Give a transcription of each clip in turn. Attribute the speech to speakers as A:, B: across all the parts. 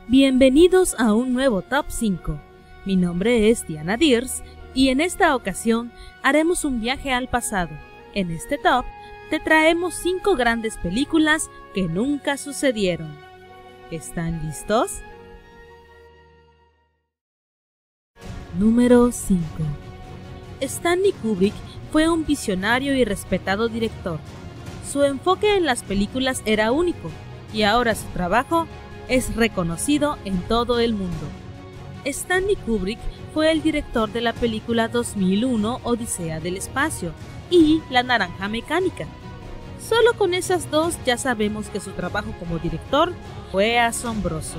A: Bienvenidos a un nuevo Top 5. Mi nombre es Diana Diers y en esta ocasión haremos un viaje al pasado. En este top te traemos 5 grandes películas que nunca sucedieron. ¿Están listos? Número 5. Stanley Kubrick fue un visionario y respetado director. Su enfoque en las películas era único y ahora su trabajo es reconocido en todo el mundo. Stanley Kubrick fue el director de la película 2001 Odisea del Espacio y La Naranja Mecánica. Solo con esas dos ya sabemos que su trabajo como director fue asombroso.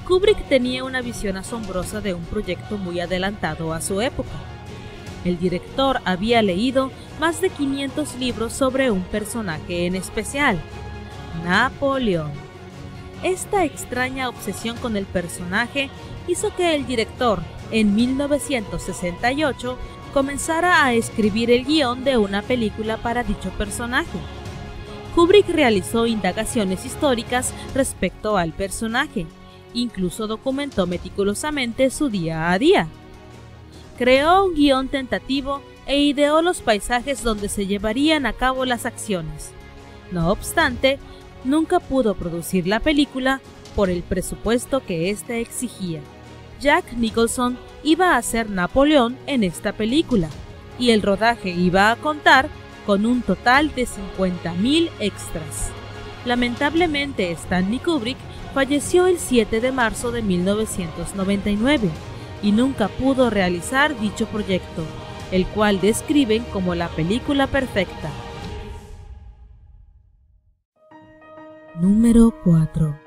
A: Kubrick tenía una visión asombrosa de un proyecto muy adelantado a su época. El director había leído más de 500 libros sobre un personaje en especial, Napoleón. Esta extraña obsesión con el personaje hizo que el director, en 1968, comenzara a escribir el guión de una película para dicho personaje. Kubrick realizó indagaciones históricas respecto al personaje, incluso documentó meticulosamente su día a día. Creó un guión tentativo e ideó los paisajes donde se llevarían a cabo las acciones. No obstante, nunca pudo producir la película por el presupuesto que éste exigía. Jack Nicholson iba a ser Napoleón en esta película, y el rodaje iba a contar con un total de 50.000 extras. Lamentablemente, Stanley Kubrick falleció el 7 de marzo de 1999 y nunca pudo realizar dicho proyecto, el cual describen como la película perfecta. Número 4.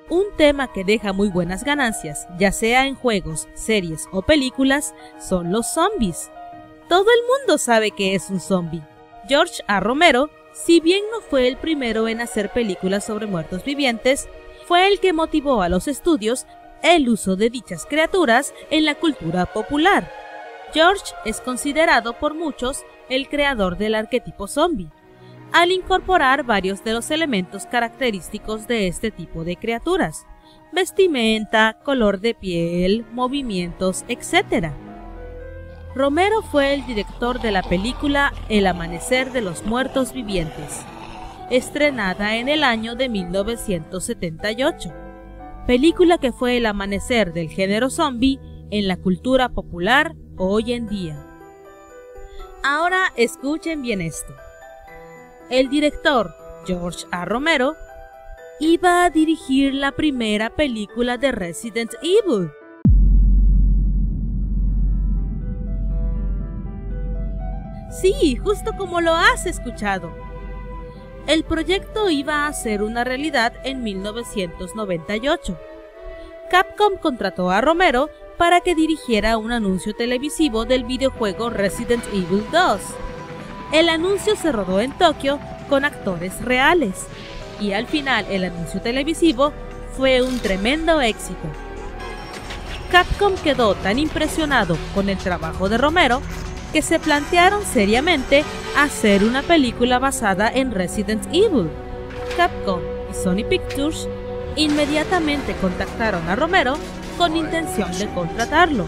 A: Un tema que deja muy buenas ganancias, ya sea en juegos, series o películas, son los zombies. Todo el mundo sabe qué es un zombie. George A. Romero, si bien no fue el primero en hacer películas sobre muertos vivientes, fue el que motivó a los estudios el uso de dichas criaturas en la cultura popular. George es considerado por muchos el creador del arquetipo zombie, al incorporar varios de los elementos característicos de este tipo de criaturas: vestimenta, color de piel, movimientos, etc. Romero fue el director de la película El Amanecer de los Muertos Vivientes, estrenada en el año de 1978, película que fue el amanecer del género zombie en la cultura popular hoy en día. Ahora escuchen bien esto. El director, George A. Romero, iba a dirigir la primera película de Resident Evil. Sí, justo como lo has escuchado. El proyecto iba a ser una realidad en 1998. Capcom contrató a Romero para que dirigiera un anuncio televisivo del videojuego Resident Evil 2. El anuncio se rodó en Tokio con actores reales, y al final el anuncio televisivo fue un tremendo éxito. Capcom quedó tan impresionado con el trabajo de Romero que se plantearon seriamente hacer una película basada en Resident Evil. Capcom y Sony Pictures inmediatamente contactaron a Romero con intención de contratarlo.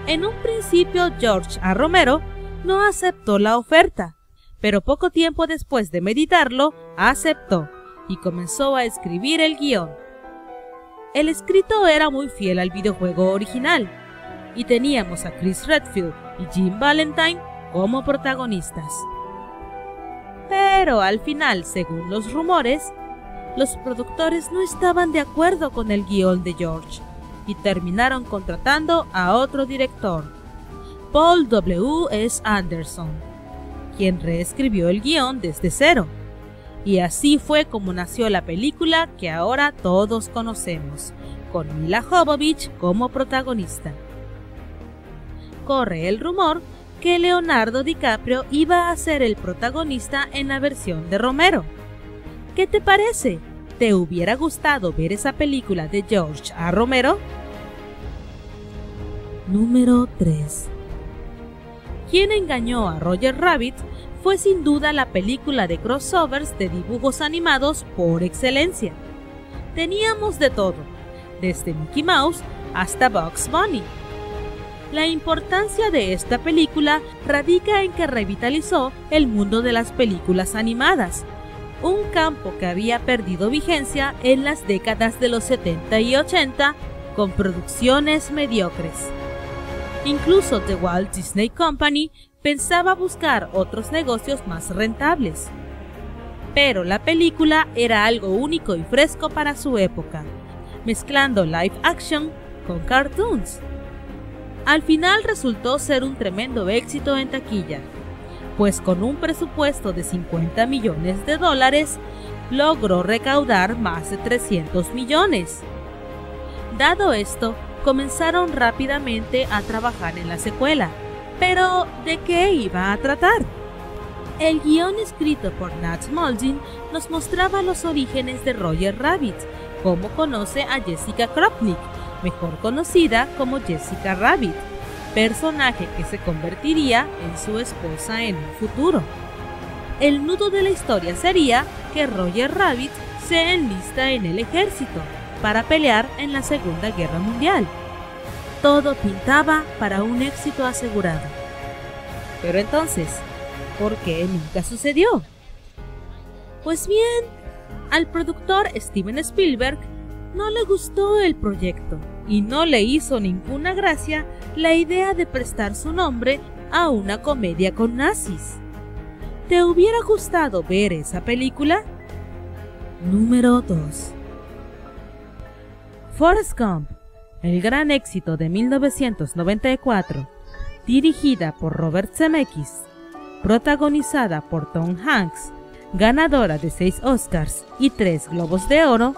A: En un principio, George A. Romero no aceptó la oferta, pero poco tiempo después de meditarlo, aceptó y comenzó a escribir el guión. El escrito era muy fiel al videojuego original, y teníamos a Chris Redfield y Jim Valentine como protagonistas. Pero al final, según los rumores, los productores no estaban de acuerdo con el guión de George y terminaron contratando a otro director, Paul W. S. Anderson, quien reescribió el guión desde cero. Y así fue como nació la película que ahora todos conocemos, con Mila Jovovich como protagonista. Corre el rumor que Leonardo DiCaprio iba a ser el protagonista en la versión de Romero. ¿Qué te parece? ¿Te hubiera gustado ver esa película de George A. Romero? Número 3. Quien engañó a Roger Rabbit fue sin duda la película de crossovers de dibujos animados por excelencia. Teníamos de todo, desde Mickey Mouse hasta Bugs Bunny. La importancia de esta película radica en que revitalizó el mundo de las películas animadas, un campo que había perdido vigencia en las décadas de los 70 y 80 con producciones mediocres. Incluso The Walt Disney Company pensaba buscar otros negocios más rentables. Pero la película era algo único y fresco para su época, mezclando live action con cartoons. Al final resultó ser un tremendo éxito en taquilla, pues con un presupuesto de $50 millones, logró recaudar más de 300 millones. Dado esto, comenzaron rápidamente a trabajar en la secuela. Pero, ¿de qué iba a tratar? El guión escrito por Nat Moldin nos mostraba los orígenes de Roger Rabbit, cómo conoce a Jessica Kropnik, mejor conocida como Jessica Rabbit, personaje que se convertiría en su esposa en un futuro. El nudo de la historia sería que Roger Rabbit se enlista en el ejército para pelear en la Segunda Guerra Mundial. Todo pintaba para un éxito asegurado. Pero entonces, ¿por qué nunca sucedió? Pues bien, al productor Steven Spielberg no le gustó el proyecto y no le hizo ninguna gracia la idea de prestar su nombre a una comedia con nazis. ¿Te hubiera gustado ver esa película? Número 2. Forrest Gump, el gran éxito de 1994, dirigida por Robert Zemeckis, protagonizada por Tom Hanks, ganadora de 6 Oscars y 3 Globos de Oro,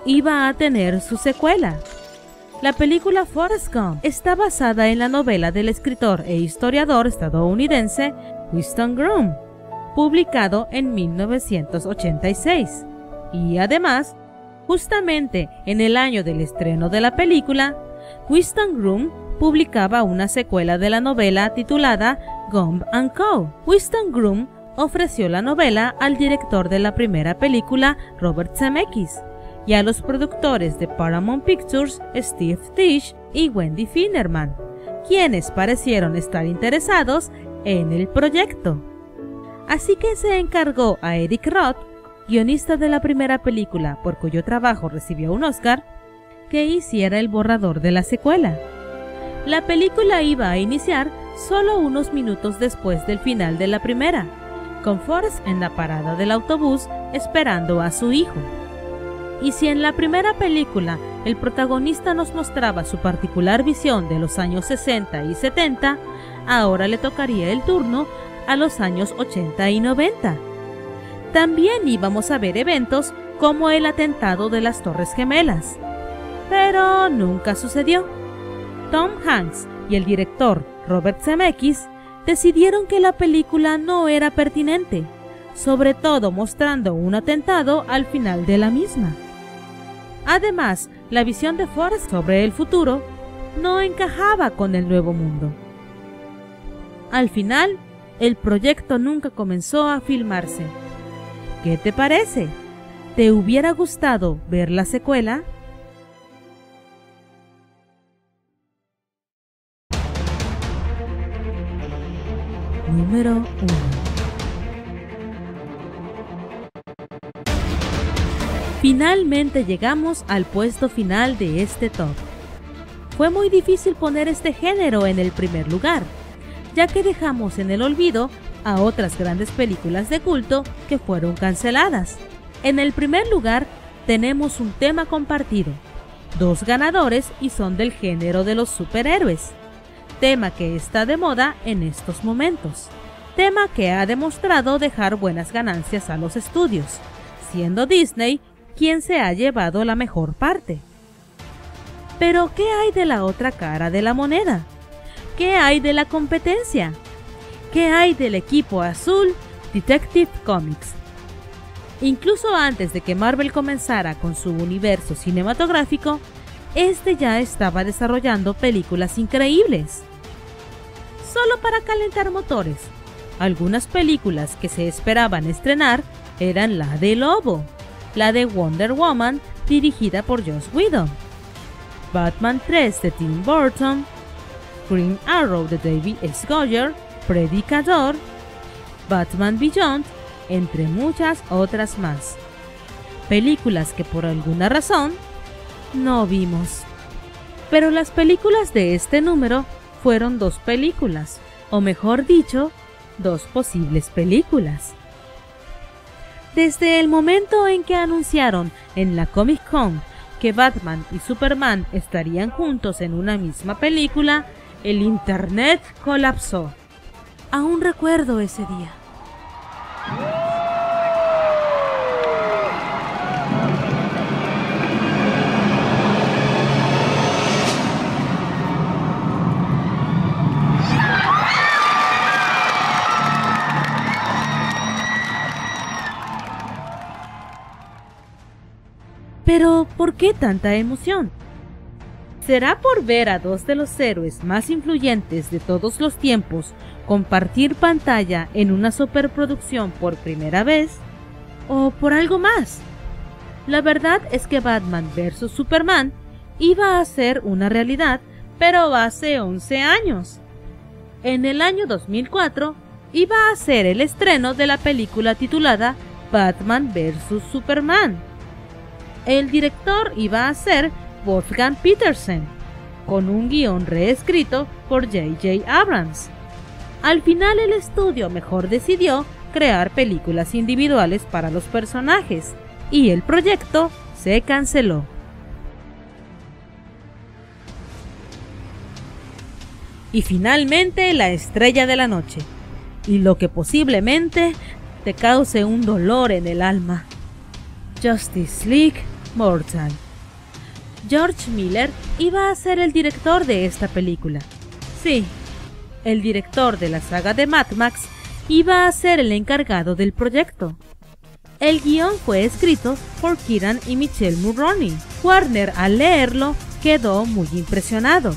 A: iba a tener su secuela. La película Forrest Gump está basada en la novela del escritor e historiador estadounidense Winston Groom, publicado en 1986, y además, justamente en el año del estreno de la película, Winston Groom publicaba una secuela de la novela titulada Gump & Co. Winston Groom ofreció la novela al director de la primera película, Robert Zemeckis, y a los productores de Paramount Pictures, Steve Tisch y Wendy Finerman, quienes parecieron estar interesados en el proyecto. Así que se encargó a Eric Roth, guionista de la primera película por cuyo trabajo recibió un Oscar, que hiciera el borrador de la secuela. La película iba a iniciar solo unos minutos después del final de la primera, con Forrest en la parada del autobús esperando a su hijo. Y si en la primera película el protagonista nos mostraba su particular visión de los años 60 y 70, ahora le tocaría el turno a los años 80 y 90. También íbamos a ver eventos como el atentado de las Torres Gemelas, pero nunca sucedió. Tom Hanks y el director Robert Zemeckis decidieron que la película no era pertinente, sobre todo mostrando un atentado al final de la misma. Además, la visión de Forrest sobre el futuro no encajaba con el nuevo mundo. Al final, el proyecto nunca comenzó a filmarse. ¿Qué te parece? ¿Te hubiera gustado ver la secuela? Número 1. Finalmente llegamos al puesto final de este top. Fue muy difícil poner este género en el primer lugar, ya que dejamos en el olvido a otras grandes películas de culto que fueron canceladas. En el primer lugar tenemos un tema compartido, 2 ganadores y son del género de los superhéroes, tema que está de moda en estos momentos, tema que ha demostrado dejar buenas ganancias a los estudios, siendo Disney quien se ha llevado la mejor parte. Pero ¿qué hay de la otra cara de la moneda? ¿Qué hay de la competencia? ¿Qué hay del equipo azul Detective Comics? Incluso antes de que Marvel comenzara con su universo cinematográfico, este ya estaba desarrollando películas increíbles. Solo para calentar motores, algunas películas que se esperaban estrenar eran la de Lobo, la de Wonder Woman, dirigida por Joss Whedon, Batman 3 de Tim Burton, Green Arrow de David S. Goyer, Predicador, Batman Beyond, entre muchas otras más. Películas que por alguna razón no vimos. Pero las películas de este número fueron dos películas, o mejor dicho, dos posibles películas. Desde el momento en que anunciaron en la Comic Con que Batman y Superman estarían juntos en una misma película, el internet colapsó. Aún recuerdo ese día. Pero, ¿por qué tanta emoción? ¿Será por ver a dos de los héroes más influyentes de todos los tiempos compartir pantalla en una superproducción por primera vez? ¿O por algo más? La verdad es que Batman vs Superman iba a ser una realidad, pero hace 11 años. En el año 2004 iba a ser el estreno de la película titulada Batman vs Superman. El director iba a ser Wolfgang Petersen, con un guión reescrito por J.J. Abrams. Al final el estudio mejor decidió crear películas individuales para los personajes, y el proyecto se canceló. Y finalmente la estrella de la noche, y lo que posiblemente te cause un dolor en el alma: Justice League Mortal. George Miller iba a ser el director de esta película. Sí, el director de la saga de Mad Max iba a ser el encargado del proyecto. El guión fue escrito por Kieran y Michelle Mulroney. Warner, al leerlo, quedó muy impresionado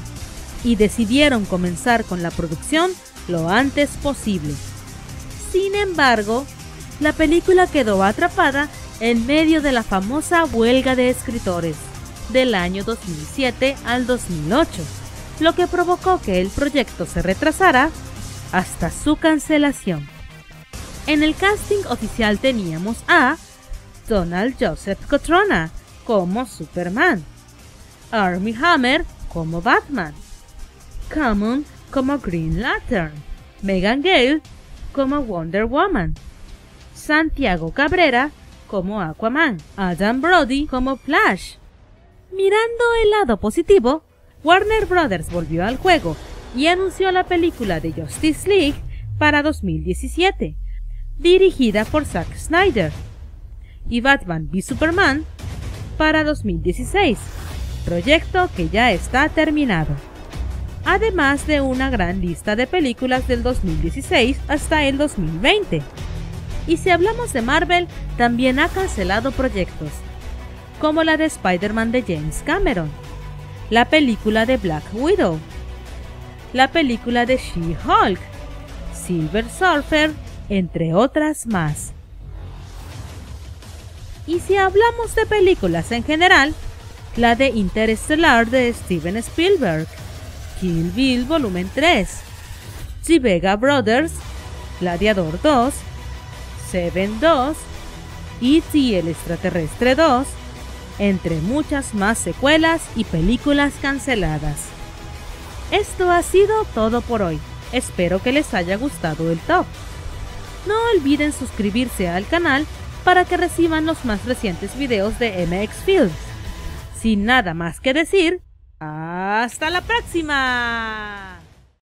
A: y decidieron comenzar con la producción lo antes posible. Sin embargo, la película quedó atrapada en medio de la famosa huelga de escritores del año 2007 al 2008, lo que provocó que el proyecto se retrasara hasta su cancelación. En el casting oficial teníamos a Donald Joseph Cotrona como Superman, Armie Hammer como Batman, Common como Green Lantern, Megan Gale como Wonder Woman, Santiago Cabrera como Aquaman, Adam Brody como Flash. Mirando el lado positivo, Warner Bros. Volvió al juego y anunció la película de Justice League para 2017, dirigida por Zack Snyder, y Batman v Superman para 2016, proyecto que ya está terminado, además de una gran lista de películas del 2016 hasta el 2020. Y si hablamos de Marvel, también ha cancelado proyectos, como la de Spider-Man de James Cameron, la película de Black Widow, la película de She-Hulk, Silver Surfer, entre otras más. Y si hablamos de películas en general, la de Interstellar de Steven Spielberg, Kill Bill Volumen 3, The Vega Brothers, Gladiador 2, Seven 2, E.T. el extraterrestre 2, entre muchas más secuelas y películas canceladas. Esto ha sido todo por hoy. Espero que les haya gustado el top. No olviden suscribirse al canal para que reciban los más recientes videos de MX Films. Sin nada más que decir, ¡hasta la próxima!